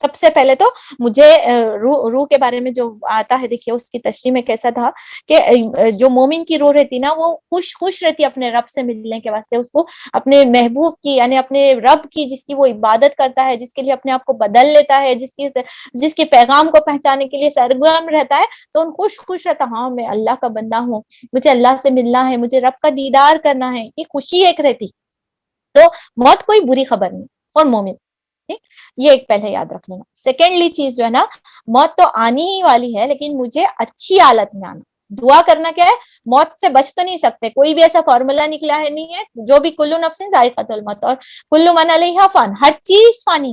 سب سے پہلے تو مجھے روح کے بارے میں جو آتا ہے، دیکھیے اس کی تشریح میں کیسا تھا کہ جو مومن کی روح رہتی نا، وہ خوش رہتی اپنے رب سے ملنے کے واسطے، اس کو اپنے محبوب کی یعنی اپنے رب کی جس کی وہ عبادت کرتا ہے، جس کے لیے اپنے آپ کو بدل لیتا ہے، جس کے پیغام کو پہنچانے کے لیے سرگرم رہتا ہے، تو ان خوش رہتا، ہاں میں اللہ کا بندہ ہوں، مجھے اللہ سے ملنا ہے، مجھے رب کا دیدار کرنا ہے، یہ خوشی ایک رہتی. تو موت کوئی بری خبر نہیں اور مومن. یہ ایک پہلے یاد رکھ لینا. سیکنڈلی چیز جو ہے نا، موت تو آنی ہی والی ہے، لیکن مجھے اچھی حالت میں آنا. دعا کرنا کیا ہے؟ موت سے بچ تو نہیں سکتے، کوئی بھی ایسا فارمولا نکلا ہے نہیں ہے، جو بھی کلو نفس ذائقۃ الموت، اور کلو من علیہا فان، ہر چیز فانی،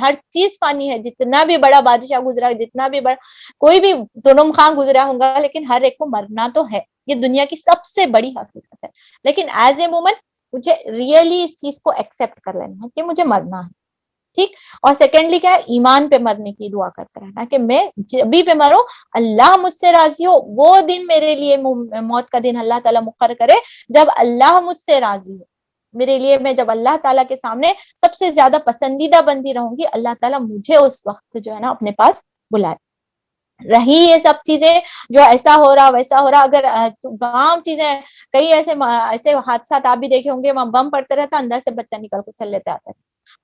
ہر چیز فانی ہے. جتنا بھی بڑا بادشاہ گزرا، جتنا بھی بڑا کوئی بھی تنم خاں گزرا ہوگا، لیکن ہر ایک کو مرنا تو ہے. یہ دنیا کی سب سے بڑی حقیقت ہے. لیکن ایز اے وومن مجھے ریئلی اس چیز کو ایکسپٹ کر لینا ہے کہ مجھے مرنا ہے. ٹھیک. اور سیکنڈلی کیا ہے؟ ایمان پہ مرنے کی دعا کرتے رہنا کہ میں جب بھی مروں اللہ مجھ سے راضی ہو. وہ دن میرے لیے موت کا دن اللہ تعالیٰ مقرر کرے جب اللہ مجھ سے راضی ہو میرے لیے. میں جب اللہ تعالیٰ کے سامنے سب سے زیادہ پسندیدہ بندی رہوں گی، اللہ تعالیٰ مجھے اس وقت جو ہے نا اپنے پاس بلائے. رہی یہ سب چیزیں جو ایسا ہو رہا ویسا ہو رہا، اگر عام چیزیں کئی ایسے حادثات آپ بھی دیکھے ہوں گے، وہاں بم پڑتے رہتا، اندر سے بچہ نکل کے چل لیتے آتے.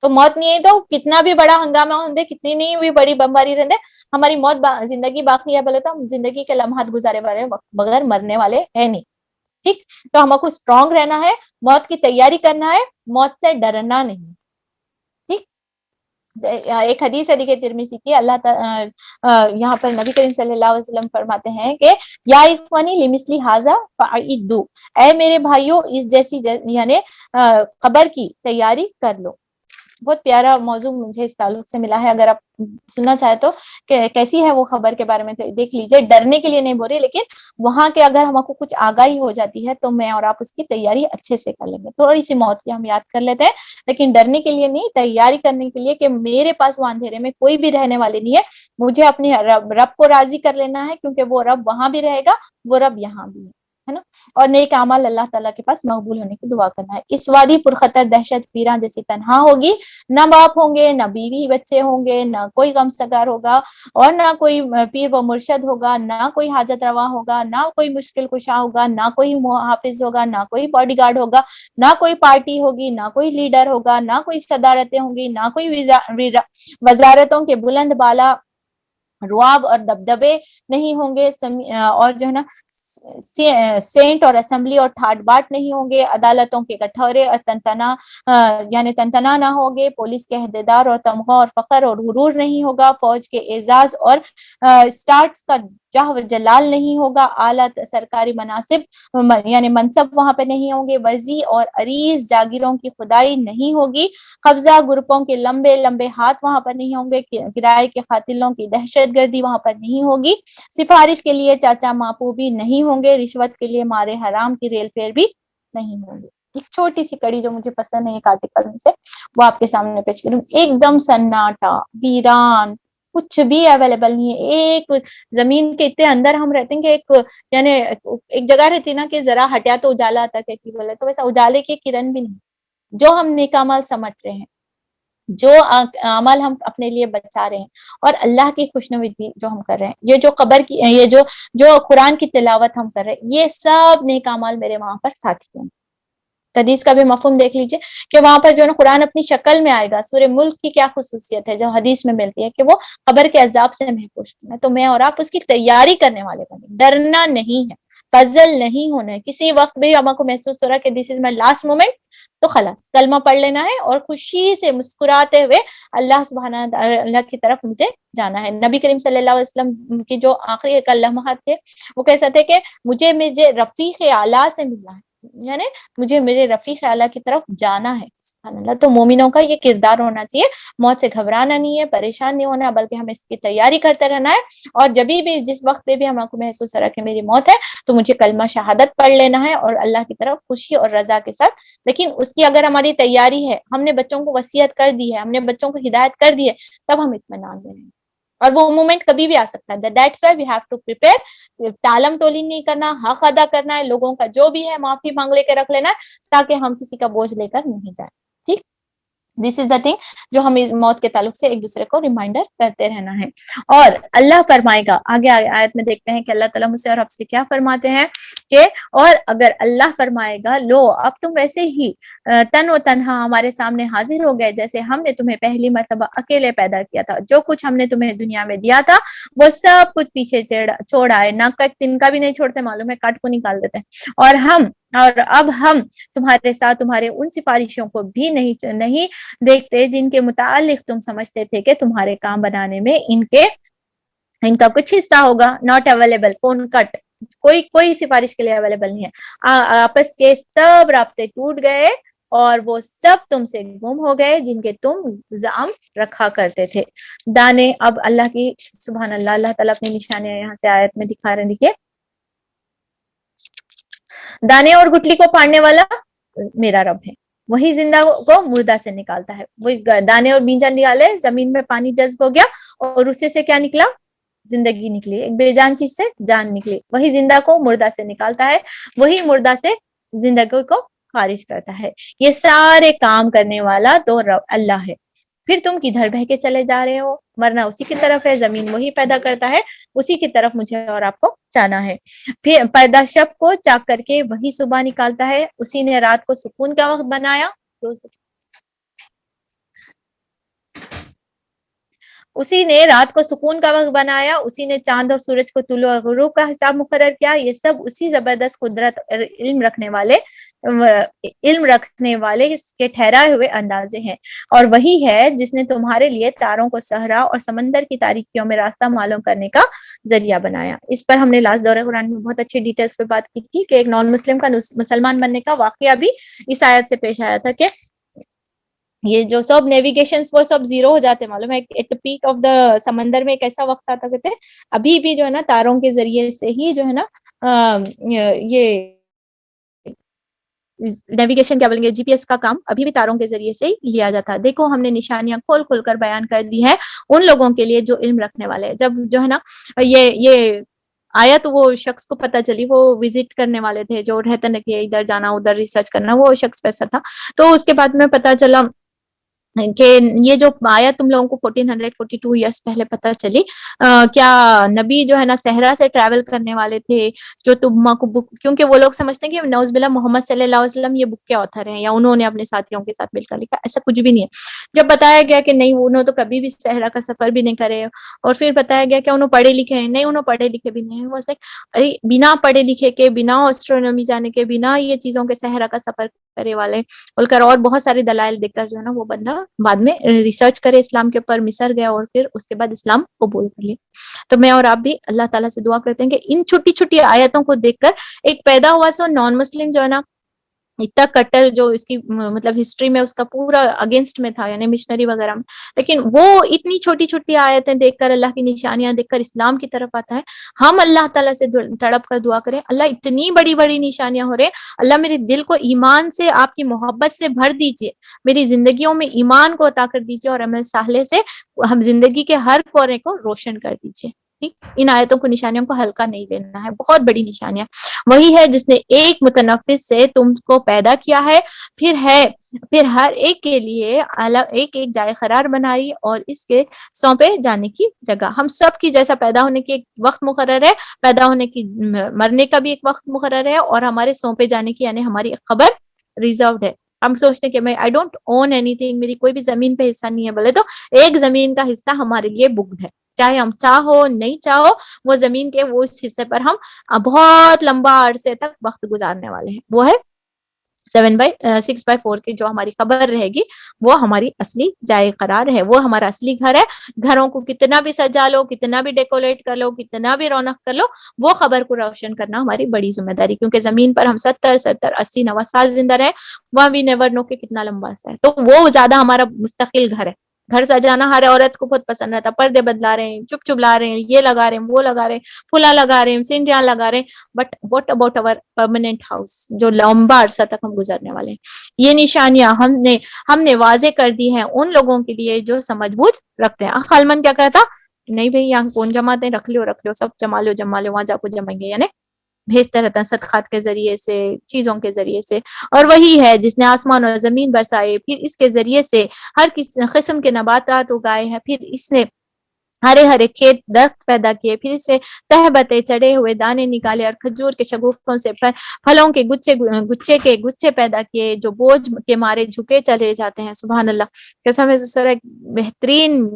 تو موت نہیں ہے تو کتنا بھی بڑا ہنگامہ ہوندے، کتنی نہیں بھی بڑی بمباری رہندے، ہماری موت زندگی باقی ہے بولے تو ہم زندگی کے لمحات گزارے والے بغیر مرنے والے ہے نہیں. ٹھیک. تو ہم کو اسٹرانگ رہنا ہے، موت کی تیاری کرنا ہے، موت سے ڈرنا نہیں. ٹھیک. ایک حدیث ہے دیکھیے ترمذی کی، اللہ یہاں پر نبی کریم صلی اللہ علیہ وسلم فرماتے ہیں کہ یا اخوانی لمثلی ھذا فاعدوا، اے میرے بھائیوں اس جیسی یعنی خبر کی تیاری کر لو. بہت پیارا موضوع مجھے اس تعلق سے ملا ہے، اگر آپ سننا چاہے تو کہ کیسی ہے وہ خبر کے بارے میں دیکھ لیجئے. ڈرنے کے لیے نہیں بول رہی، لیکن وہاں کے اگر ہم کو کچھ آگاہی ہو جاتی ہے تو میں اور آپ اس کی تیاری اچھے سے کر لیں گے. تھوڑی سی موت کی ہم یاد کر لیتے ہیں، لیکن ڈرنے کے لیے نہیں، تیاری کرنے کے لیے کہ میرے پاس وہ اندھیرے میں کوئی بھی رہنے والے نہیں ہے. مجھے اپنے رب کو راضی کر لینا ہے، کیونکہ وہ رب وہاں بھی رہے گا، وہ رب یہاں بھی ہے نا. اور نیک اعمال اللہ تعالیٰ کے پاس مقبول ہونے کی دعا کرنا ہے. اس وادی پرخطر دہشت پیراں جیسی تنہا ہوگی، نہ باپ ہوں گے، نہ بیوی بچے ہوں گے، نہ کوئی غم سگار ہوگا، اور نہ کوئی پیر و مرشد ہوگا، نہ کوئی حاجت روا ہوگا، نہ کوئی مشکل کشا ہوگا، نہ کوئی محافظ ہوگا، نہ کوئی باڈی گارڈ ہوگا، نہ کوئی پارٹی ہوگی، نہ کوئی لیڈر ہوگا، نہ کوئی صدارتیں ہوں گی، نہ کوئی وزارتوں کے بلند بالا رواب اور دبدبے نہیں ہوں گے، اور جو ہے نا سینٹ اور اسمبلی اور ٹھاٹ باٹ نہیں ہوں گے، عدالتوں کے کٹہرے اور تنتنا نہ ہوگے، پولیس کے عہدیدار اور تمغہ اور فخر اور غرور نہیں ہوگا، فوج کے اعزاز اور سٹارٹس کا جاہ و جلال نہیں ہوگا، اعلیٰ سرکاری مناصب یعنی منصب وہاں پہ نہیں ہوں گے، وزی اور عریض جاگیروں کی خدائی نہیں ہوگی، قبضہ گروپوں کے لمبے لمبے ہاتھ وہاں پر نہیں ہوں گے، کرائے کے قاتلوں کی دہشت گردی وہاں پر نہیں ہوگی، سفارش کے لیے چاچا ماپو بھی نہیں ہوں گے، رشوت کے لیے مارے حرام کی ریل پھیر بھی نہیں ہوں گے. ایک چھوٹی سی کڑی جو مجھے پسند ہے ایک آرٹیکل میں سے، وہ آپ کے سامنے پیش کروں. ایک دم سناٹا، ویران، کچھ بھی اویلیبل نہیں ہے. ایک زمین کے اتنے اندر ہم رہتے ہیں کہ یعنی ایک جگہ رہتی ہے نا کہ ذرا ہٹیا تو اجالا آتا ہے، بولے تو ویسا اجالے کی کرن بھی نہیں. جو ہم نیک اعمال سمٹ رہے ہیں، جو عمل ہم اپنے لیے بچا رہے ہیں، اور اللہ کی خوشنودی جو ہم کر رہے ہیں، یہ جو قبر کی یہ جو قرآن کی تلاوت ہم کر رہے ہیں، یہ سب نیک اعمال میرے وہاں پر ساتھی ہیں. حدیث کا بھی مفہوم دیکھ لیجئے کہ وہاں پر جو ہے قرآن اپنی شکل میں آئے گا. سورہ ملک کی کیا خصوصیت ہے جو حدیث میں ملتی ہے کہ وہ قبر کے عذاب سے محفوظ ہے. تو میں اور آپ اس کی تیاری کرنے والے بنے، ڈرنا نہیں ہے، پزل نہیں ہونا ہے. کسی وقت بھی ہم کو محسوس ہو رہا ہے کہ دس از مائی لاسٹ مومنٹ، تو خلاص کلمہ پڑھ لینا ہے اور خوشی سے مسکراتے ہوئے اللہ کی طرف مجھے جانا ہے. نبی کریم صلی اللہ علیہ وسلم کی جو آخری ایک لمحات تھے وہ کیسا تھے کہ مجھے رفیق اعلیٰ سے ملنا ہے، یعنی مجھے میرے رفیق اعلیٰ کی طرف جانا ہے. سبحان اللہ. تو مومنوں کا یہ کردار ہونا چاہیے، موت سے گھبرانا نہیں ہے، پریشان نہیں ہونا، بلکہ ہمیں اس کی تیاری کرتے رہنا ہے. اور جبھی بھی جس وقت پہ بھی ہم کو محسوس ہو رہا ہے کہ میری موت ہے، تو مجھے کلمہ شہادت پڑھ لینا ہے اور اللہ کی طرف خوشی اور رضا کے ساتھ. لیکن اس کی اگر ہماری تیاری ہے، ہم نے بچوں کو وصیت کر دی ہے، ہم نے بچوں کو ہدایت کر دی ہے، تب ہم اطمینان دیں گے. اور وہ مومنٹ کبھی بھی آ سکتا ہے. That's why we have to prepare. ٹالم ٹولی نہیں کرنا، حق ادا کرنا ہے، لوگوں کا جو بھی ہے معافی مانگ لے کے رکھ لینا ہے، تاکہ ہم کسی کا بوجھ لے کر نہیں جائیں. ٹھیک. دس از دا تھنگ جو ہم اس موت کے تعلق سے ایک دوسرے کو ریمائنڈر کرتے رہنا ہے. اور اللہ فرمائے گا آگے آیت میں دیکھتے ہیں کہ اللہ تعالیٰ مجھ سے اور آپ سے کیا فرماتے ہیں کہ اور اگر اللہ فرمائے گا لو اب تم ویسے ہی تن و تنہا ہمارے سامنے حاضر ہو گئے جیسے ہم نے تمہیں پہلی مرتبہ اکیلے پیدا کیا تھا, جو کچھ ہم نے تمہیں دنیا میں دیا تھا وہ سب کچھ پیچھے چھوڑ آئے, نہ تن کا بھی نہیں چھوڑتے, معلوم ہے کاٹ کو نکال دیتے ہیں. اور اب ہم تمہارے ساتھ تمہارے ان سفارشوں کو بھی نہیں دیکھتے جن کے متعلق تم سمجھتے تھے کہ تمہارے کام بنانے میں ان کا کچھ حصہ ہوگا. ناٹ اویلیبل, فون کٹ, کوئی سفارش کے لیے اویلیبل نہیں ہے. آپس کے سب رابطے ٹوٹ گئے اور وہ سب تم سے گم ہو گئے جن کے تم زعم رکھا کرتے تھے. دانے, اب اللہ کی سبحان اللہ, اللہ تعالیٰ اپنی نشانیاں یہاں سے آیت میں دکھا رہے ہیں. دیکھیے, دانے اور گٹلی کو پھاڑنے والا میرا رب ہے, وہی زندہ کو مردہ سے نکالتا ہے. وہی دانے اور بیجا نکالے, زمین میں پانی جذب ہو گیا اور اسے سے کیا نکلا, زندگی نکلی, ایک بے جان چیز سے جان نکلی. وہی زندہ کو مردہ سے نکالتا ہے, وہی مردہ سے زندگی کو خارج کرتا ہے. یہ سارے کام کرنے والا تو اللہ ہے. پھر تم کدھر بہ کے چلے جا رہے ہو, مرنا اسی کی طرف ہے, زمین وہی پیدا کرتا ہے, اسی کی طرف مجھے اور آپ کو جانا ہے. پھر پیدا شب کو چاک کر کے وہی صبح نکالتا ہے, اسی نے رات کو سکون کا وقت بنایا, اسی نے رات کو سکون کا وقت بنایا, اسی نے چاند اور سورج کو طلوع اور غروب کا حساب مقرر کیا. یہ سب اسی زبردست قدرت علم رکھنے والے کے ٹھہرائے ہوئے اندازے ہیں. اور وہی ہے جس نے تمہارے لیے تاروں کو صحرا اور سمندر کی تاریکیوں میں راستہ معلوم کرنے کا ذریعہ بنایا. اس پر ہم نے لاسٹ دورہ قرآن میں بہت اچھی ڈیٹیلز پہ بات کی تھی کہ ایک نان مسلم کا مسلمان بننے کا واقعہ بھی اس آیت سے پیش آیا تھا کہ یہ جو سب نیویگیشنز وہ سب زیرو ہو جاتے. معلوم ہے ایٹ پیک آف دا سمندر میں ایک ایسا وقت آتا کہتے ہیں ابھی بھی جو ہے نا تاروں کے ذریعے سے ہی جو ہے نا یہ نیویگیشن کیا بولیں گے, جی پی ایس کا کام ابھی بھی تاروں کے ذریعے سے ہی لیا جاتا. دیکھو ہم نے نشانیاں کھول کھول کر بیان کر دی ہے ان لوگوں کے لیے جو علم رکھنے والے ہیں. جب جو ہے نا یہ آیا تو وہ شخص کو پتہ چلی, وہ وزٹ کرنے والے تھے جو رہتے نا کہ ادھر جانا ادھر ریسرچ کرنا, وہ شخص ویسا تھا. تو اس کے بعد میں پتہ چلا کہ یہ جو آیا تم لوگوں کو 1442 ایئرس پہلے پتہ چلی, کیا نبی جو ہے نا صحرا سے ٹریول کرنے والے تھے جو تم کو بک, کیونکہ وہ لوگ سمجھتے ہیں کہ نعوذ باللہ محمد صلی اللہ علیہ وسلم یہ بک کے آتھر ہیں یا انہوں نے اپنے ساتھیوں کے ساتھ مل کر لکھا. ایسا کچھ بھی نہیں ہے. جب بتایا گیا کہ نہیں انہوں تو کبھی بھی صحرا کا سفر بھی نہیں کرے, اور پھر بتایا گیا کہ انہوں پڑھے لکھے ہیں, نہیں انہوں پڑھے لکھے بھی نہیں. ارے بنا پڑھے لکھے کے, بنا اسٹرونومی جانے کے, بنا یہ چیزوں کے صحرا کا سفر کرے والے بول کر اور بہت سارے دلائل دیکھ کر جو ہے نا وہ بندہ بعد میں ریسرچ کرے اسلام کے اوپر, مصر گیا اور پھر اس کے بعد اسلام قبول کر لیا. تو میں اور آپ بھی اللہ تعالیٰ سے دعا کرتے ہیں کہ ان چھوٹی چھوٹی آیتوں کو دیکھ کر ایک پیدا ہوا سو نان مسلم جو ہے نا اتنا کٹر, جو اس کی مطلب ہسٹری میں اس کا پورا اگینسٹ میں تھا یعنی مشنری وغیرہ میں, لیکن وہ اتنی چھوٹی چھوٹی آیتیں دیکھ کر, اللہ کی نشانیاں دیکھ کر اسلام کی طرف آتا ہے. ہم اللہ تعالیٰ سے تڑپ کر دعا کریں, اللہ اتنی بڑی بڑی نشانیاں ہو رہے ہیں, اللہ میرے دل کو ایمان سے, آپ کی محبت سے بھر دیجئے, میری زندگیوں میں ایمان کو عطا کر دیجئے اور عمل صالح سے ہم زندگی کے ہر کونے کو روشن کر دیجئے. ان آیتوں کو, نشانیوں کو ہلکا نہیں لینا ہے, بہت بڑی نشانیاں. وہی ہے جس نے ایک متنفس سے تم کو پیدا کیا ہے, پھر ہر ایک کے لیے الگ ایک جائے قرار بنائی اور اس کے سونپے جانے کی جگہ. ہم سب کی جیسا پیدا ہونے کی ایک وقت مقرر ہے, پیدا ہونے کی مرنے کا بھی ایک وقت مقرر ہے, اور ہمارے سونپے جانے کی یعنی ہماری خبر ریزروڈ ہے. ہم سوچتے ہیں کہ میں I don't own any thing, میری کوئی بھی زمین پہ حصہ نہیں ہے, بولے تو ایک زمین کا حصہ ہمارے لیے بکڈ ہے, چاہے ہم چاہو نہیں چاہو, وہ زمین کے وہ اس حصے پر ہم بہت لمبا عرصے تک وقت گزارنے والے ہیں. وہ ہے 7/6/4 کی جو ہماری خبر رہے گی, وہ ہماری اصلی جائے قرار ہے, وہ ہمارا اصلی گھر ہے. گھروں کو کتنا بھی سجا لو, کتنا بھی ڈیکوریٹ کر لو, کتنا بھی رونق کر لو, وہ خبر کو روشن کرنا ہماری بڑی ذمہ داری, کیونکہ زمین پر ہم 70 80 90 سال زندہ رہے, وہاں بھی نیور نو کہ کتنا لمبا عرصہ ہے. تو وہ زیادہ ہمارا مستقل گھر ہے. گھر سجانا ہر عورت کو بہت پسند رہتا, پردے بدلا رہے ہیں, چپ چپ لا رہے ہیں, یہ لگا رہے ہیں, وہ لگا رہے ہیں, پھولا لگا رہے ہیں, سینریاں لگا رہے ہیں, بٹ واٹ اباؤٹ اور پرماننٹ ہاؤس جو لمبا عرصہ تک ہم گزرنے والے ہیں. یہ نشانیاں ہم نے واضح کر دی ہیں ان لوگوں کے لیے جو سمجھ بوجھ رکھتے ہیں. خالمن کیا کہتا, نہیں بھائی یہاں کون جماتے ہیں, رکھ لو سب جما لو, وہاں جا کو جمائیں گے, یعنی بھیجتے رہتا ہے صدقات کے ذریعے سے، چیزوں کے ذریعے سے، اور وہی ہے جس نے آسمان اور زمین برسائے، پھر اس کے ذریعے سے ہر قسم کے نباتات اگائے ہیں، پھر اس نے ہرے ہرے کھیت درخت پیدا کیے، پھر اس سے تہبتے چڑھے ہوئے دانے نکالے اور کھجور کے شگوفوں سے پھلوں کے گچھے پیدا کیے جو بوجھ کے مارے جھکے چلے جاتے ہیں۔ سبحان اللہ، قسم ہے سر، ایک بہترین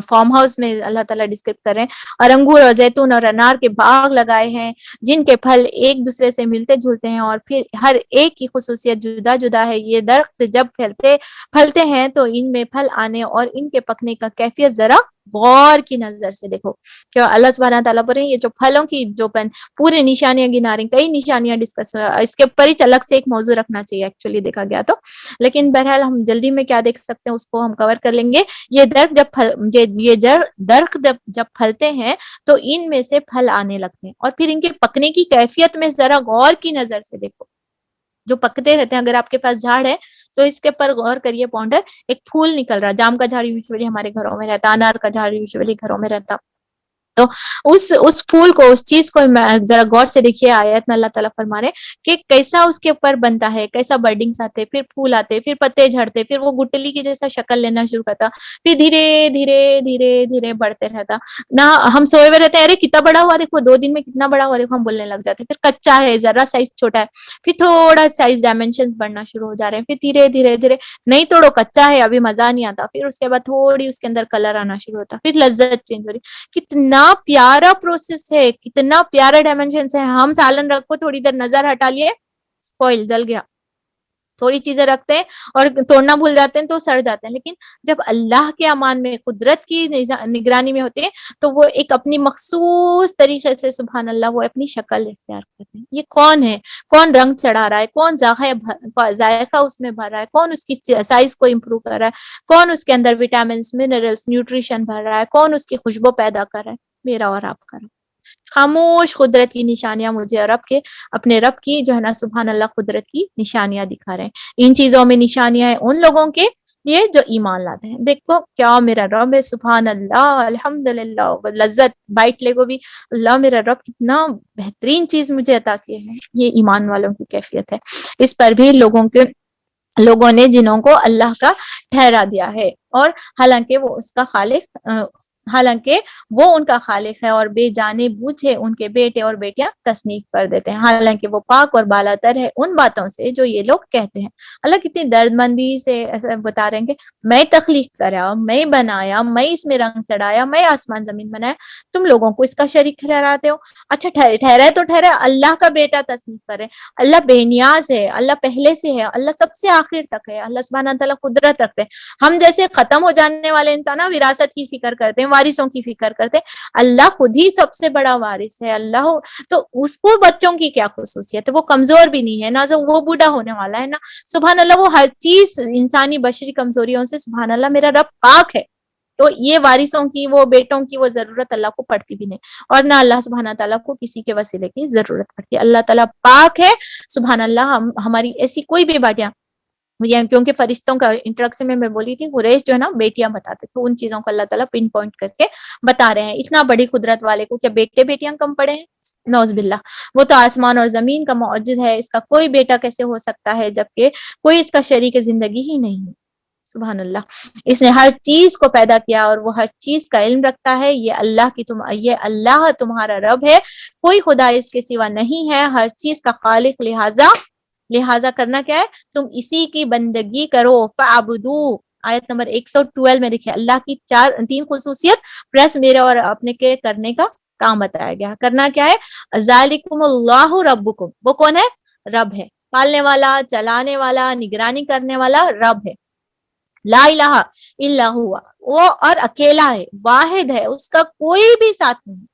فارم ہاؤس میں اللہ تعالیٰ ڈسکرائب کر رہے ہیں، اور انگور اور زیتون اور انار کے باغ لگائے ہیں جن کے پھل ایک دوسرے سے ملتے جلتے ہیں، اور پھر ہر ایک کی خصوصیت جدا جدا ہے۔ یہ درخت جب پھلتے ہیں تو ان میں پھل آنے اور ان کے پکنے کا کیفیت ذرا غور کی نظر سے دیکھو کہ اللہ سبحانہ تعالیٰ پر یہ جو پھلوں کی جو پوری نشانیاں گنا رہے ہیں، کئی نشانیاں ڈسکس، اس کے اوپر ہی الگ سے ایک موضوع رکھنا چاہیے ایکچولی دیکھا گیا تو، لیکن بہرحال ہم جلدی میں کیا دیکھ سکتے ہیں اس کو ہم کور کر لیں گے۔ یہ درخت جب پھلتے ہیں تو ان میں سے پھل آنے لگتے ہیں، اور پھر ان کے پکنے کی کیفیت میں ذرا غور کی نظر سے دیکھو، جو پکتے رہتے ہیں، اگر آپ کے پاس جھاڑ ہے تو اس کے اوپر غور کریے پاؤنڈر، ایک پھول نکل رہا، جام کا جھاڑ یوزولی ہمارے گھروں میں رہتا، انار کا جھاڑ یوزولی گھروں میں رہتا، تو اس پھول کو، اس چیز کو ذرا غور سے دیکھیے، آیت میں اللہ تعالیٰ فرما رہے کہ کیسا اس کے اوپر بنتا ہے، کیسا برڈنگز آتے، پھر پھول آتے، پھر پتے جھڑتے، پھر وہ گٹلی کی جیسا شکل لینا شروع کرتا، پھر دھیرے دھیرے دھیرے دھیرے بڑھتے رہتا نہ، ہم سوئے ہوئے رہتے ہیں، ارے کتنا بڑا ہوا دیکھو، 2 دن میں کتنا بڑا ہوا دیکھو، ہم بولنے لگ جاتے، پھر کچا ہے، ذرا سائز چھوٹا ہے، پھر تھوڑا سائز ڈائمینشنز بڑھنا شروع ہو جا رہے ہیں، پھر دھیرے دھیرے دھیرے نہیں توڑو، کچا ہے ابھی مزہ نہیں آتا، پھر اس کے بعد تھوڑی اس کے اندر کلر آنا شروع ہوتا، پھر لذت چینج ہو رہی، کتنا پیارا پروسیس ہے، کتنا پیارا ڈائمینشنز ہے۔ ہم سالن رکھو، تھوڑی دیر نظر ہٹا لیے، سپوائل، جل گیا، تھوڑی چیزیں رکھتے ہیں اور توڑنا بھول جاتے ہیں تو سڑ جاتے ہیں، لیکن جب اللہ کے امان میں، قدرت کی نگرانی میں ہوتے ہیں تو وہ ایک اپنی مخصوص طریقے سے، سبحان اللہ، وہ اپنی شکل اختیار کرتے ہیں۔ یہ کون ہے؟ کون رنگ چڑھا رہا ہے؟ کون ذائقہ اس میں بھر رہا ہے؟ کون اس کی سائز کو امپروو کر رہا ہے؟ کون اس کے اندر وٹامنس، منرلس، نیوٹریشن بھر رہا ہے؟ کون اس کی خوشبو پیدا کر رہا ہے؟ میرا اور آپ کا رب۔ خاموش قدرت کی نشانیاں مجھے اور اپنے رب کی جو ہے نا، سبحان اللہ، قدرت کی نشانیاں دکھا رہے ہیں۔ ان چیزوں میں نشانیاں ہیں ان لوگوں کے لیے جو ایمان لاتے ہیں۔ دیکھو کیا میرا رب ہے، سبحان اللہ، الحمدللہ، لذت بائٹ لے کو بھی اللہ، میرا رب کتنا بہترین چیز مجھے عطا کی ہے، یہ ایمان والوں کی کیفیت ہے۔ اس پر بھی لوگوں نے جنوں کو اللہ کا ٹھہرا دیا ہے، اور حالانکہ وہ ان کا خالق ہے، اور بے جانے بوجھے ان کے بیٹے اور بیٹیاں تصنیف کر دیتے ہیں، حالانکہ وہ پاک اور بالا تر ہے ان باتوں سے جو یہ لوگ کہتے ہیں۔ اللہ کتنی درد مندی سے ایسا بتا رہے ہیں کہ میں تخلیق کرا، میں بنایا، میں اس میں رنگ چڑھایا، میں آسمان زمین بنایا، تم لوگوں کو اس کا شریک ٹھہراتے ہو۔ اچھا ٹھہرا تو ٹھہرا، اللہ کا بیٹا تصنیف کرے، اللہ بے نیاز ہے، اللہ پہلے سے ہے، اللہ سب سے آخر تک ہے، اللہ سبحانہ تعالیٰ قدرت رکھتے ہیں۔ ہم جیسے ختم ہو جانے والے انسان وراثت کی فکر کرتے ہیں، وارثوں کی فکر کرتے ہیں، اللہ خود ہی سب سے بڑا وارث ہے اللہ، تو اس کو بچوں کی کیا خصوصیت ہے؟ وہ کمزور بھی نہیں ہے، نہ وہ بوڑھا ہونے والا ہے، نہ سبحان اللہ، وہ ہر چیز انسانی بشری کمزوریوں سے سبحان اللہ میرا رب پاک ہے، تو یہ وارثوں کی، وہ بیٹوں کی وہ ضرورت اللہ کو پڑتی بھی نہیں، اور نہ اللہ سبحانہ تعالیٰ کو کسی کے وسیلے کی ضرورت پڑتی ہے۔ اللہ تعالیٰ پاک ہے، سبحان اللہ، ہماری ایسی کوئی بھی بیٹیاں، کیونکہ فرشتوں کا انٹریکشن میں بولی تھی، قریش جو ہے نا بیٹیاں بتاتے تھے، ان چیزوں کو اللہ تعالیٰ پن پوائنٹ کر کے بتا رہے ہیں۔ اتنا بڑی قدرت والے کو کیا بیٹے بیٹیاں کم پڑے ہیں؟ نعوذ باللہ، وہ تو آسمان اور زمین کا معجز ہے، اس کا کوئی بیٹا کیسے ہو سکتا ہے جبکہ کوئی اس کا شریک زندگی ہی نہیں ہے۔ سبحان اللہ، اس نے ہر چیز کو پیدا کیا اور وہ ہر چیز کا علم رکھتا ہے۔ یہ اللہ تمہارا رب ہے، کوئی خدا اس کے سوا نہیں ہے، ہر چیز کا خالق، لہٰذا کرنا کیا ہے؟ تم اسی کی بندگی کرو، فعبدو، آیت نمبر 112 میں دیکھیں اللہ کی 3 خصوصیت پلس میرے اور اپنے کے کرنے کا کام بتایا گیا۔ کرنا کیا ہے؟ ذالکم اللہ ربکم، وہ کون ہے؟ رب ہے، پالنے والا، چلانے والا، نگرانی کرنے والا رب ہے، لا الہ الا ہوا، وہ اور اکیلا ہے، واحد ہے، اس کا کوئی بھی ساتھ نہیں۔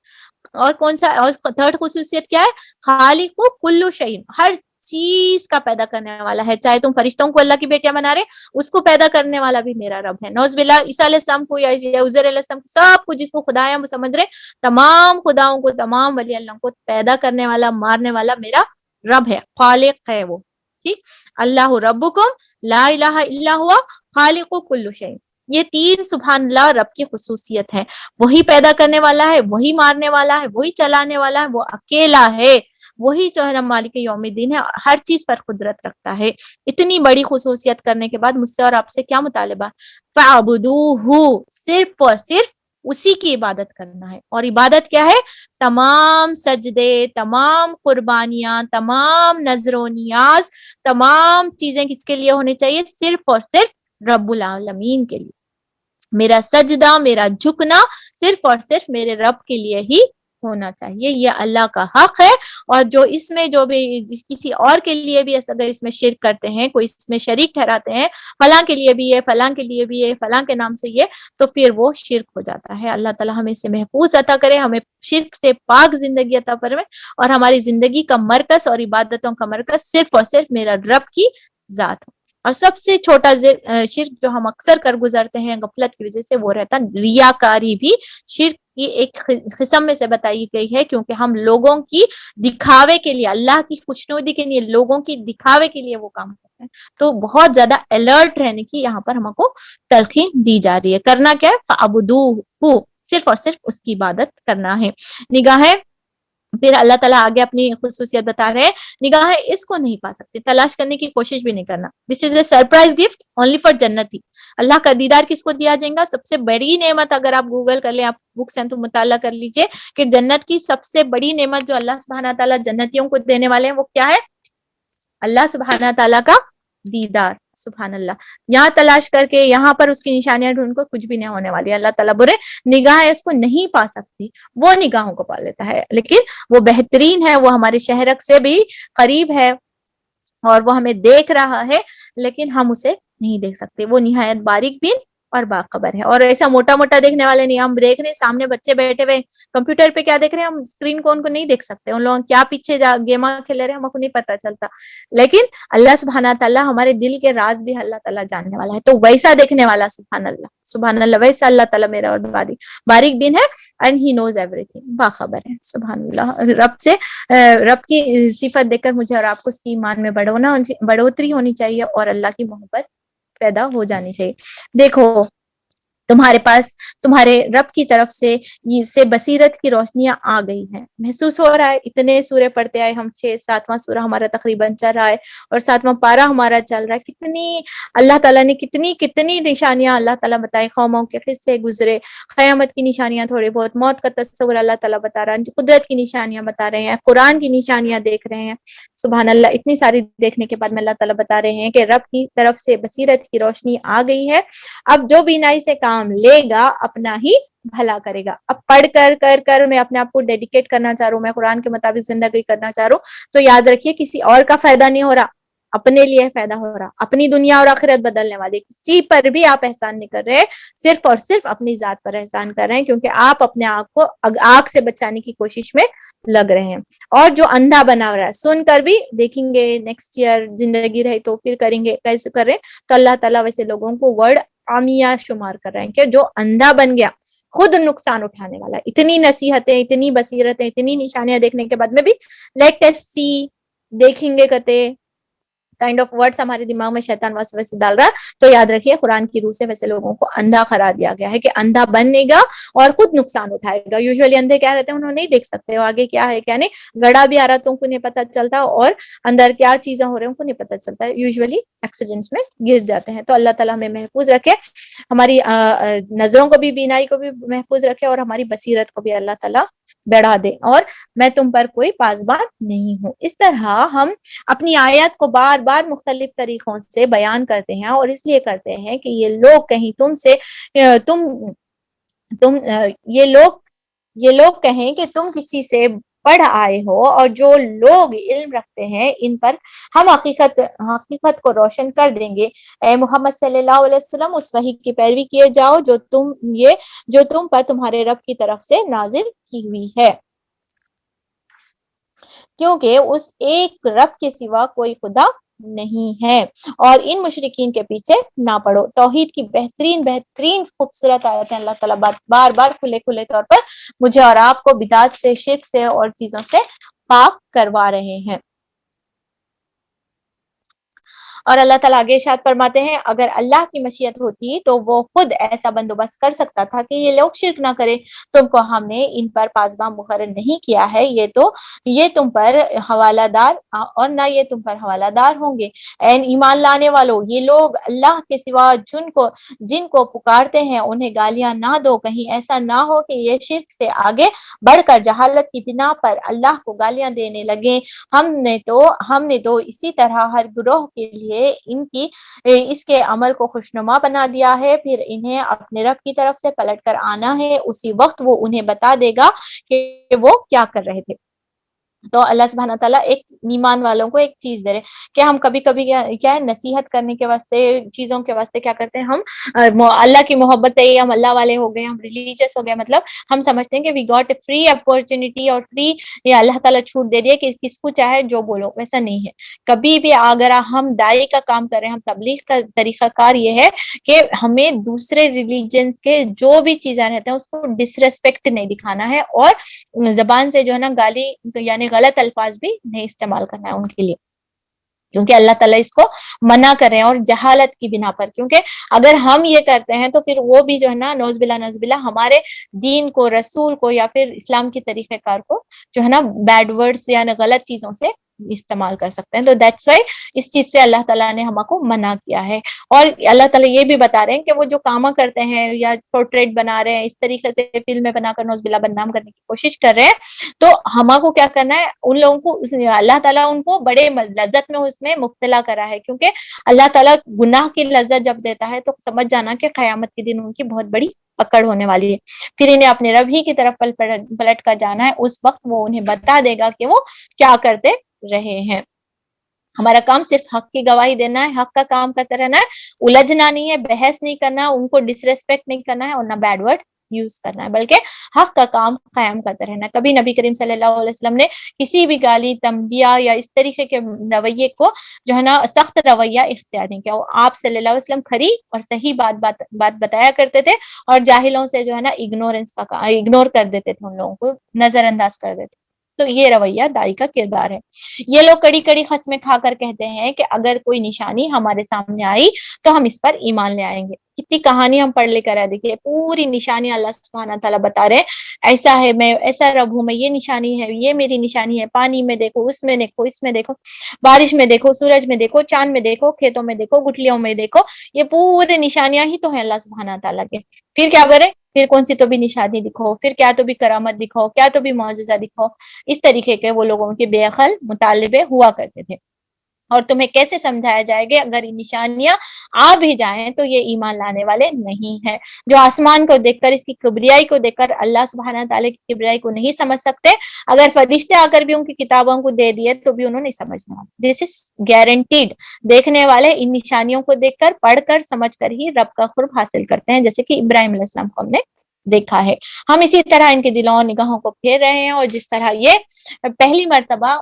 اور کون سا، اور 3rd خصوصیت کیا ہے؟ خالق کل شیء، ہر چیز کا پیدا کرنے والا ہے، چاہے تم فرشتوں کو اللہ کی بیٹیاں بنا رہے، اس کو پیدا کرنے والا بھی میرا رب ہے۔ نعوذ باللہ، عیسیٰ علیہ السلام کو یا عزیر علیہ السلام کو، سب کو جس کو خدایا سمجھ رہے، تمام خداؤں کو، تمام ولی اللہ کو پیدا کرنے والا، مارنے والا میرا رب ہے، خالق ہے وہ، ٹھیک۔ اللہ ربکم لا الہ الا ہوا خالق کل شیء، یہ تین سبحان اللہ رب کی خصوصیت ہے. وہی پیدا کرنے والا ہے, وہی مارنے والا ہے, وہی چلانے والا ہے, وہ اکیلا ہے, وہی جو ہے نا مالک یوم الدین ہے, ہر چیز پر قدرت رکھتا ہے. اتنی بڑی خصوصیت کرنے کے بعد مجھ سے اور آپ سے کیا مطالبہ؟ فَاعْبُدُوهُ, صرف اور صرف اسی کی عبادت کرنا ہے. اور عبادت کیا ہے؟ تمام سجدے, تمام قربانیاں, تمام نذر و نیاز, تمام چیزیں کس کے لیے ہونی چاہیے؟ صرف اور صرف رب العالمین کے لیے. میرا سجدہ, میرا جھکنا صرف اور صرف میرے رب کے لیے ہی ہونا چاہیے. یہ اللہ کا حق ہے. اور جو اس میں جو بھی کسی اور کے لیے بھی اگر اس میں شرک کرتے ہیں, کوئی اس میں شریک ٹھہراتے ہیں, فلاں کے لیے بھی ہے, فلاں کے لیے بھی ہے, فلاں کے نام سے یہ, تو پھر وہ شرک ہو جاتا ہے. اللہ تعالیٰ ہمیں اس سے محفوظ عطا کرے, ہمیں شرک سے پاک زندگی عطا فرمائے, اور ہماری زندگی کا مرکز اور عبادتوں کا مرکز صرف اور صرف میرا رب کی ذات ہو. اور سب سے چھوٹا شرک جو ہم اکثر کر گزرتے ہیں غفلت کی وجہ سے, وہ رہتا ریاکاری. بھی شرک کی ایک قسم میں سے بتائی گئی ہے, کیونکہ ہم لوگوں کی دکھاوے کے لیے, اللہ کی خوشنودی کے لیے, لوگوں کی دکھاوے کے لیے وہ کام کرتے ہیں. تو بہت زیادہ الرٹ رہنے کی یہاں پر ہم کو تلقین دی جا رہی ہے. کرنا کیا ہے؟ فَعْبُدُوهُ, صرف اور صرف اس کی عبادت کرنا ہے. نگاہیں, پھر اللہ تعالیٰ آگے اپنی خصوصیت بتا رہے ہیں, نگاہیں اس کو نہیں پا سکتے, تلاش کرنے کی کوشش بھی نہیں کرنا. This is a surprise gift only for جنتی. اللہ کا دیدار کس کو دیا جائے گا؟ سب سے بڑی نعمت, اگر آپ گوگل کر لیں, آپ بکس ہیں تو مطالعہ کر لیجئے کہ جنت کی سب سے بڑی نعمت جو اللہ سبحانہ تعالیٰ جنتیوں کو دینے والے ہیں, وہ کیا ہے؟ اللہ سبحانہ تعالیٰ کا دیدار. سبحان اللہ. یہاں تلاش کر کے یہاں پر اس کی نشانیاں ڈھونڈ کو کچھ بھی نہیں ہونے والی. اللہ تعالیٰ برے نگاہیں اس کو نہیں پا سکتی, وہ نگاہوں کو پا لیتا ہے, لیکن وہ بہترین ہے, وہ ہمارے شہرک سے بھی قریب ہے, اور وہ ہمیں دیکھ رہا ہے, لیکن ہم اسے نہیں دیکھ سکتے. وہ نہایت باریک بین اور باخبر ہے. اور ایسا موٹا موٹا دیکھنے والے نہیں, ہم دیکھ رہے ہیں سامنے بچے بیٹھے ہوئے کمپیوٹر پہ, کیا دیکھ رہے ہیں ہم اسکرین کو, ان کو نہیں دیکھ سکتے, ان لوگوں کیا پیچھے گیما کھیل رہے ہیں ہم کو نہیں پتا چلتا. لیکن اللہ سبحانہ تعالیٰ ہمارے دل کے راز بھی اللہ تعالیٰ جاننے والا ہے, تو ویسا دیکھنے والا, سبحان اللہ سبحان اللہ, ویسا اللہ تعالیٰ میرا اور باریک بین ہے, اینڈ ہی نوز ایوری تھنگ, باخبر ہے. سبحان اللہ. رب سے رب کی صفت دیکھ کر مجھے اور آپ کو ایمان میں بڑھوتری ہونی چاہیے, اور اللہ کی محبت پیدا ہو جانی چاہیے. دیکھو, تمہارے پاس تمہارے رب کی طرف سے بصیرت کی روشنیاں آ گئی ہیں. محسوس ہو رہا ہے, اتنے سورے پڑھتے آئے ہم, 6-7واں سورہ ہمارا تقریباً چل رہا ہے, اور 7واں پارہ ہمارا چل رہا ہے. کتنی اللہ تعالیٰ نے کتنی نشانیاں اللہ تعالیٰ بتائے, قوموں کے قصے گزرے, قیامت کی نشانیاں تھوڑی بہت, موت کا تصور اللہ تعالیٰ بتا رہا ہے, قدرت کی نشانیاں بتا رہے ہیں, قرآن کی نشانیاں دیکھ رہے ہیں. سبحان اللہ. اتنی ساری دیکھنے کے بعد میں اللہ تعالیٰ بتا رہے ہیں کہ رب کی طرف سے بصیرت کی روشنی آ گئی ہے. اب جو بینائی سے کام لے گا اپنا ہی بھلا کرے گا. اب پڑھ کر میں اپنے آپ کو ڈیڈیکیٹ کرنا چاہ رہا ہوں, میں قرآن کے مطابق زندگی کرنا چاہ رہا ہوں, تو یاد رکھیے کسی اور کا فائدہ نہیں ہو رہا, اپنے لیے فائدہ ہو رہا. اپنی دنیا اور آخرت بدلنے والی کسی پر بھی آپ احسان نہیں کر رہے, صرف اور صرف اپنی ذات پر احسان کر رہے ہیں, کیونکہ آپ اپنے آپ کو آگ سے بچانے کی کوشش میں لگ رہے ہیں. اور جو اندھا بنا رہا ہے, سن کر بھی دیکھیں گے نیکسٹ ایئر زندگی رہی تو پھر کریں گے, کیسے کر رہے ہیں, تو اللہ تعالیٰ ویسے لوگوں کو ورڈ عامیہ شمار کر رہے ہیں کہ جو اندھا بن گیا خود نقصان اٹھانے والا. اتنی نصیحتیں, اتنی بصیرتیں, اتنی نشانیاں دیکھنے کے بعد میں بھی لیٹ اس سی, دیکھیں گے کہتے کائنڈ آف ورڈز ہمارے دماغ میں شیطان وسوسے ڈال رہا ہے. تو یاد رکھیے قرآن کی روح سے ویسے لوگوں کو اندھا قرار دیا گیا ہے کہ اندھا بننے گا اور خود نقصان اٹھائے گا. یوزولی اندھے کیا رہتے ہیں, انہوں نہیں دیکھ سکتے آگے کیا ہے کیا نہیں, گڑا بھی آ رہا تو ان کو نہیں پتا چلتا, اور اندر کیا چیزیں ہو رہی ہیں ان کو نہیں پتا چلتا, یوزولی ایکسیڈنٹس میں گر جاتے ہیں. تو اللہ تعالیٰ ہمیں محفوظ رکھے, ہماری نظروں کو بھی, بینائی کو بھی محفوظ رکھے, اور ہماری بصیرت کو بھی اللہ تعالیٰ بڑھا دے. اور میں تم پر کوئی پاسبان نہیں ہوں. اس طرح ہم اپنی آیات کو بار بار مختلف طریقوں سے بیان کرتے ہیں, اور اس لیے کرتے ہیں کہ یہ لوگ کہیں یہ لوگ کہیں کہ تم کسی سے پڑھ آئے ہو, اور جو لوگ علم رکھتے ہیں ان پر ہم حقیقت کو روشن کر دیں گے. اے محمد صلی اللہ علیہ وسلم, اس وحی کی پیروی کیے جاؤ جو تم پر تمہارے رب کی طرف سے نازل کی ہوئی ہے, کیونکہ اس ایک رب کے سوا کوئی خدا نہیں ہے. اور ان مشرکین کے پیچھے نہ پڑو. توحید کی بہترین خوبصورت آیتیں اللہ تعالیٰ بار بار کھلے طور پر مجھے اور آپ کو بدعت سے, شرک سے اور چیزوں سے پاک کروا رہے ہیں. اور اللہ تعالیٰ آگے ارشاد فرماتے ہیں اگر اللہ کی مشیت ہوتی تو وہ خود ایسا بندوبست کر سکتا تھا کہ یہ لوگ شرک نہ کرے. تم کو ہم نے ان پر پاسباں مقرر نہیں کیا ہے، یہ تم پر حوالہ دار اور نہ یہ تم پر حوالہ دار ہوں گے. اے ایمان لانے والو، یہ لوگ اللہ کے سوا جن کو پکارتے ہیں انہیں گالیاں نہ دو، کہیں ایسا نہ ہو کہ یہ شرک سے آگے بڑھ کر جہالت کی بنا پر اللہ کو گالیاں دینے لگیں. ہم نے تو اسی طرح ہر گروہ کے لیے اس کے عمل کو خوشنما بنا دیا ہے، پھر انہیں اپنے رب کی طرف سے پلٹ کر آنا ہے، اسی وقت وہ انہیں بتا دے گا کہ وہ کیا کر رہے تھے. تو اللہ سبحانہ تعالیٰ ایک ایمان والوں کو ایک چیز دے رہے کہ ہم کبھی کبھی کیا ہے نصیحت کرنے کے واسطے چیزوں کے واسطے کیا کرتے ہیں ہم اللہ کی محبت ہے، ہم اللہ والے ہو گئے، ہم ریلیجیس ہو گئے، مطلب ہم سمجھتے ہیں کہ we got a free opportunity اور فری اللہ تعالیٰ چھوٹ دے دیے کہ کس کو چاہے جو بولو. ویسا نہیں ہے. کبھی بھی اگر ہم داعی کا کام کر رہے ہیں، ہم تبلیغ کا طریقہ کار یہ ہے کہ ہمیں دوسرے ریلیجنس کے جو بھی چیزیں رہتے ہیں اس کو ڈسریسپیکٹ نہیں دکھانا ہے، اور زبان سے جو ہے نا گالی یعنی غلط الفاظ بھی نہیں استعمال کرنا ہے ان کے لیے، کیونکہ اللہ تعالیٰ اس کو منع کریں اور جہالت کی بنا پر. کیونکہ اگر ہم یہ کرتے ہیں تو پھر وہ بھی جو ہے نا نوز باللہ ہمارے دین کو، رسول کو یا پھر اسلام کی طریقہ کار کو جو ہے نا بیڈ ورڈز یا غلط چیزوں سے استعمال کر سکتے ہیں. تو دیٹس وائی اس چیز سے اللہ تعالیٰ نے ہم کو منع کیا ہے. اور اللہ تعالیٰ یہ بھی بتا رہے ہیں کہ وہ جو کام کرتے ہیں یا پورٹریٹ بنا رہے ہیں، اس طریقے سے فلمیں بنا کر نوز باللہ بدنام کرنے کی کوشش کر رہے ہیں، تو ہم کو کیا کرنا ہے، ان لوگوں کو اللہ تعالیٰ ان کو بڑے لذت میں اس میں مبتلا کرا ہے. کیونکہ اللہ تعالیٰ گناہ کی لذت جب دیتا ہے تو سمجھ جانا کہ قیامت کے دن ان کی بہت بڑی پکڑ ہونے والی ہے، پھر انہیں اپنے رب ہی کی طرف پلٹ کر جانا ہے. اس وقت وہ انہیں بتا دے گا کہ وہ کیا کرتے رہے ہیں. ہمارا کام صرف حق کی گواہی دینا ہے، حق کا کام کرتے رہنا ہے، الجھنا نہیں ہے، بحث نہیں کرنا، ان کو ڈسریسپیکٹ نہیں کرنا ہے اور نہ بیڈ ورڈ یوز کرنا ہے، بلکہ حق کا کام قائم کرتے رہنا ہے. کبھی نبی کریم صلی اللہ علیہ وسلم نے کسی بھی گالی، تنبیہ یا اس طریقے کے رویے کو جو ہے نا سخت رویہ اختیار نہیں کیا. آپ صلی اللہ علیہ وسلم کھری اور صحیح بات بتایا کرتے تھے، اور جاہلوں سے جو ہے نا اگنور کر دیتے تھے، ان لوگوں کو نظر انداز کر دیتے. تو یہ رویہ دائی کا کردار ہے. یہ لوگ کڑی کڑی قسمیں کھا کر کہتے ہیں کہ اگر کوئی نشانی ہمارے سامنے آئی تو ہم اس پر ایمان لے آئیں گے. کتنی کہانی ہم پڑھ لے کر آئے، دیکھیے پوری نشانی اللہ سبحانہ تعالیٰ بتا رہے ایسا ہے، میں ایسا رب ہوں، میں یہ نشانی ہے، یہ میری نشانی ہے. پانی میں دیکھو، اس میں دیکھو، اس میں دیکھو، بارش میں دیکھو، سورج میں دیکھو، چاند میں دیکھو، کھیتوں میں دیکھو، گٹلیوں میں دیکھو، یہ پورے نشانیاں ہی تو ہیں اللہ سبحانہ تعالیٰ کے. پھر کیا کرے، پھر کون سی تو بھی نشانی دکھاؤ، پھر کیا تو بھی کرامت دکھاؤ، کیا تو بھی معجزہ دکھاؤ. اس طریقے کے وہ لوگوں کے بے عقل مطالبے ہوا کرتے تھے. اور تمہیں کیسے سمجھایا جائے گا اگر یہ نشانیاں آ بھی جائیں تو یہ ایمان لانے والے نہیں ہیں. جو آسمان کو دیکھ کر، اس کی کبریائی کو دیکھ کر اللہ سبحانہ تعالیٰ کی کبریائی کو نہیں سمجھ سکتے، اگر فرشتے آ کر بھی ان کی کتابوں کو دے دیے تو بھی انہوں نے نہیں سمجھنا. دس از گارنٹیڈ. دیکھنے والے ان نشانیوں کو دیکھ کر، پڑھ کر، سمجھ کر ہی رب کا قرب حاصل کرتے ہیں، جیسے کہ ابراہیم علیہ السلام کو ہم نے دیکھا ہے. ہم اسی طرح ان کے دلوں اور نگاہوں کو پھیر رہے ہیں، اور جس طرح یہ پہلی مرتبہ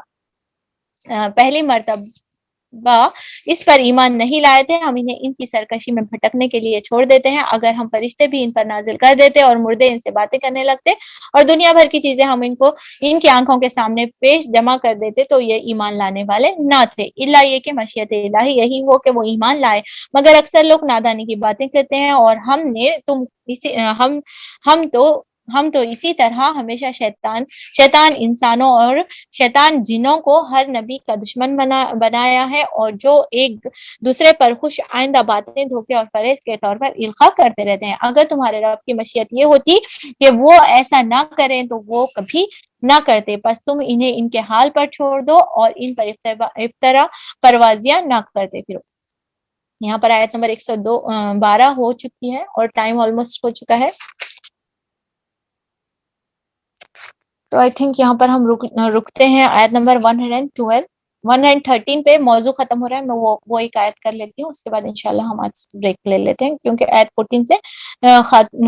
اس پر ایمان نہیں لائے تھے، ہم انہیں ان کی سرکشی میں بھٹکنے کے لیے چھوڑ دیتے ہیں. اگر ہم فرشتے بھی ان پر نازل کر دیتے اور مردے ان سے باتیں کرنے لگتے اور دنیا بھر کی چیزیں ہم ان کی آنکھوں کے سامنے پیش جمع کر دیتے تو یہ ایمان لانے والے نہ تھے، الا یہ کہ مشیت الہی یہی ہو کہ وہ ایمان لائے. مگر اکثر لوگ نادانی کی باتیں کرتے ہیں، اور ہم تو اسی طرح ہمیشہ شیطان انسانوں اور شیطان جنوں کو ہر نبی کا دشمن بنایا ہے، اور جو ایک دوسرے پر خوش آئندہ باتیں دھوکے اور فریب کے طور پر القاء کرتے رہتے ہیں. اگر تمہارے رب کی مشیت یہ ہوتی کہ وہ ایسا نہ کریں تو وہ کبھی نہ کرتے، پس تم انہیں ان کے حال پر چھوڑ دو اور ان پر افطرا پروازیاں نہ کرتے پھرو. یہاں پر آیت نمبر 112 ہو چکی ہے اور ٹائم آلموسٹ ہو چکا ہے، تو آئی تھنک یہاں پر ہم رکتے ہیں. آیت نمبر 113 پہ موضوع ختم ہو رہا ہے. میں وہ ایک آیت کر لیتی ہوں، اس کے بعد انشاءاللہ ہم آج بریک لے لیتے ہیں، کیونکہ آیت 14 سے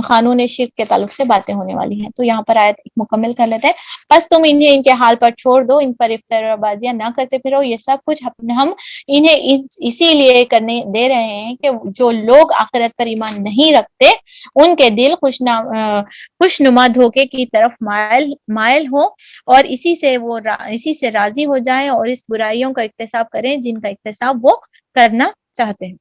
قانون شرک کے تعلق سے باتیں ہونے والی ہیں. تو یہاں پر آیت مکمل کر لیتے ہیں. بس تم انہیں ان کے حال پر چھوڑ دو، ان پر افطرا بازیاں نہ کرتے پھرو. یہ سب کچھ ہم انہیں اسی لیے کرنے دے رہے ہیں کہ جو لوگ آخرت پر ایمان نہیں رکھتے ان کے دل خوش نما دھوکے کی طرف مائل ہو اور اسی سے راضی ہو جائیں اور اس برائی برائیوں کا اکتساب کریں جن کا اکتساب وہ کرنا چاہتے ہیں۔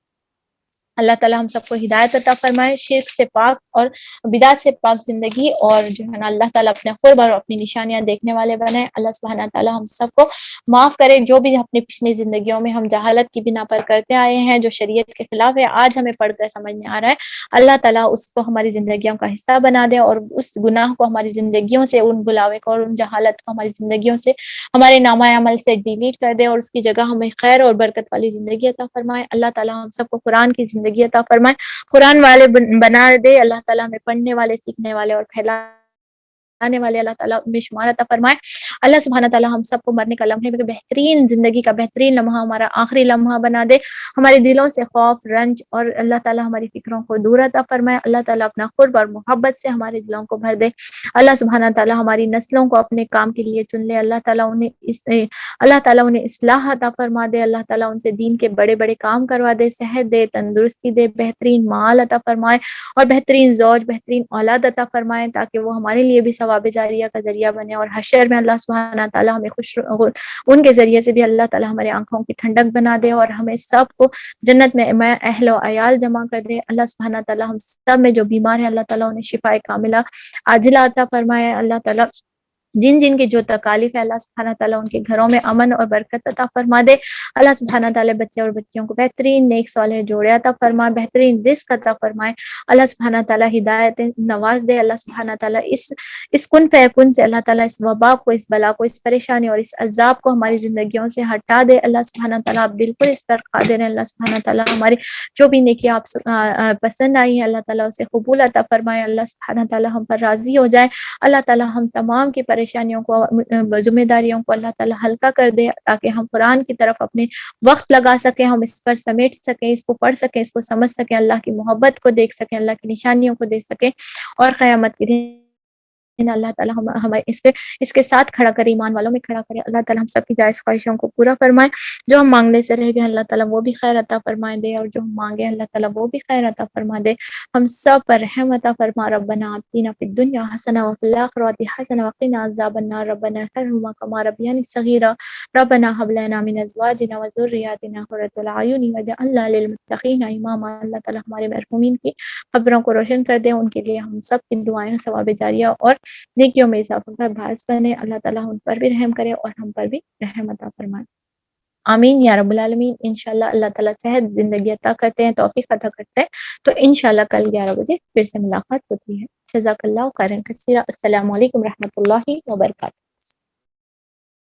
اللہ تعالیٰ ہم سب کو ہدایت عطا فرمائے، شرک سے پاک اور بدعت سے پاک زندگی، اور جو ہے نا اللہ تعالیٰ اپنے قرب اور اپنی نشانیاں دیکھنے والے بنائے۔ اللہ سبحانہ تعالیٰ ہم سب کو معاف کرے، جو بھی اپنی پچھلی زندگیوں میں ہم جہالت کی بنا پر کرتے آئے ہیں جو شریعت کے خلاف ہے، آج ہمیں پڑھ کر سمجھ میں آ رہا ہے، اللہ تعالیٰ اس کو ہماری زندگیوں کا حصہ بنا دے، اور اس گناہ کو ہماری زندگیوں سے، ان بلاوے کو اور ان جہالت کو ہماری زندگیوں سے، ہمارے نامہ عمل سے ڈیلیٹ کر دے، اور اس کی جگہ ہمیں خیر اور برکت والی زندگی عطا فرمائے۔ اللہ تعالیٰ ہم سب کو قرآن کی زندگی عطا فرمائے، قرآن والے بنا دے۔ اللہ تعالیٰ ہمیں پڑھنے والے، سیکھنے والے اور پھیلانے والے اللہ تعالیٰ میں شمار عطا فرمائے۔ اللہ سبحانہ تعالیٰ ہم سب کو مرنے کا لمحے میں بہترین زندگی کا بہترین لمحہ ہمارا آخری لمحہ بنا دے، ہمارے دلوں سے خوف، رنج اور اللہ تعالیٰ ہماری فکروں کو دور عطا فرمائے۔ اللہ تعالیٰ اپنا قرب اور محبت سے ہمارے دلوں کو بھر دے۔ اللہ سبحانہ تعالیٰ ہماری نسلوں کو اپنے کام کے لیے چن لے۔ اللہ تعالیٰ انہیں اصلاح عطا فرما دے۔ اللہ تعالیٰ ان سے دین کے بڑے بڑے کام کروا دے، صحت دے، تندرستی دے، بہترین مال عطا فرمائے، اور بہترین زوج، بہترین اولاد عطا فرمائے، تاکہ وہ ہمارے لیے بھی ثواب جاریہ کا ذریعہ بنے، اور حشر میں اللہ سبحانہ تعالیٰ ہمیں ان کے ذریعے سے بھی اللہ تعالیٰ ہمارے آنکھوں کی ٹھنڈک بنا دے، اور ہمیں سب کو جنت میں اہل و عیال جمع کر دے۔ اللہ سبحانہ تعالیٰ ہم سب میں جو بیمار ہیں اللہ تعالیٰ انہیں شفاء کاملہ عاجلہ عطا فرمائے۔ اللہ تعالیٰ جن کی جو تکالیف ہے اللہ سبحانہ تعالیٰ ان کے گھروں میں امن اور برکت عطا فرما دے۔ اللہ سبحانہ تعالیٰ بچے اور بچیوں کو بہترین نیک صالح جوڑے عطا فرمائے، بہترین رزق عطا فرمائے۔ اللہ سبحانہ تعالیٰ ہدایت نواز دے۔ اللہ سبحانہ تعالیٰ اس کن فیکن سے اللہ تعالیٰ اس وبا کو، اس بلا کو، اس پریشانی اور اس عذاب کو ہماری زندگیوں سے ہٹا دے۔ اللہ سبحانہ تعالیٰ آپ بالکل اس پر قادر ہیں۔ اللہ سبحانہ تعالیٰ ہماری جو بھی نیکی آپ پسند آئی ہیں اللہ تعالیٰ اسے قبول عطا فرمائے۔ اللہ سبحانہ تعالیٰ ہم پر راضی ہو جائے۔ اللہ تعالیٰ ہم تمام کی پریشانیوں کو، ذمہ داریوں کو اللہ تعالیٰ ہلکا کر دے، تاکہ ہم قرآن کی طرف اپنے وقت لگا سکیں، ہم اس پر سمیٹ سکیں، اس کو پڑھ سکیں، اس کو سمجھ سکیں، اللہ کی محبت کو دیکھ سکیں، اللہ کی نشانیوں کو دیکھ سکیں، اور قیامت کے دن اللہ تعالیٰ ہمیں اس کے ساتھ کھڑا کرے، ایمان والوں میں کھڑا کرے۔ اللہ تعالیٰ ہم سب کی جائز خواہشوں کو پورا فرمائے، جو ہم مانگنے سے رہ گئے اللہ تعالیٰ وہ بھی خیر عطا فرمائے دے، اور جو ہم مانگے اللہ تعالیٰ وہ بھی خیر عطا فرما دے۔ ہم سب پر رحم عطا فرما۔ ربنا آتنا فی الدنیا حسنہ وفی الآخرۃ حسنہ وقنا عذاب النار۔ ربنا ارحمہما کما ربیانی صغیرا۔ ربنا هب لنا من ازواجنا وذریاتنا قرۃ الاعین واجعلنا للمتقین اماما۔ اللہ تعالیٰ ہمارے مرحومین کی قبروں کو روشن کر دے، ان کے لیے ہم سب کی دعائیں ثواب جاریہ اور نیکیوں میں اضافہ کا باعث بنے۔ اللہ تعالیٰ ان پر بھی رحم کرے اور ہم پر بھی رحم عطا فرمائے، آمین یا رب العالمین۔ انشاءاللہ اللہ تعالیٰ صحت زندگی عطا کرتے ہیں، توفیق عطا کرتے ہیں، تو انشاءاللہ کل 11 بجے پھر سے ملاقات ہوتی ہے۔ جزاک اللہ خیرا کثیرا۔ السلام علیکم رحمۃ اللہ وبرکاتہ۔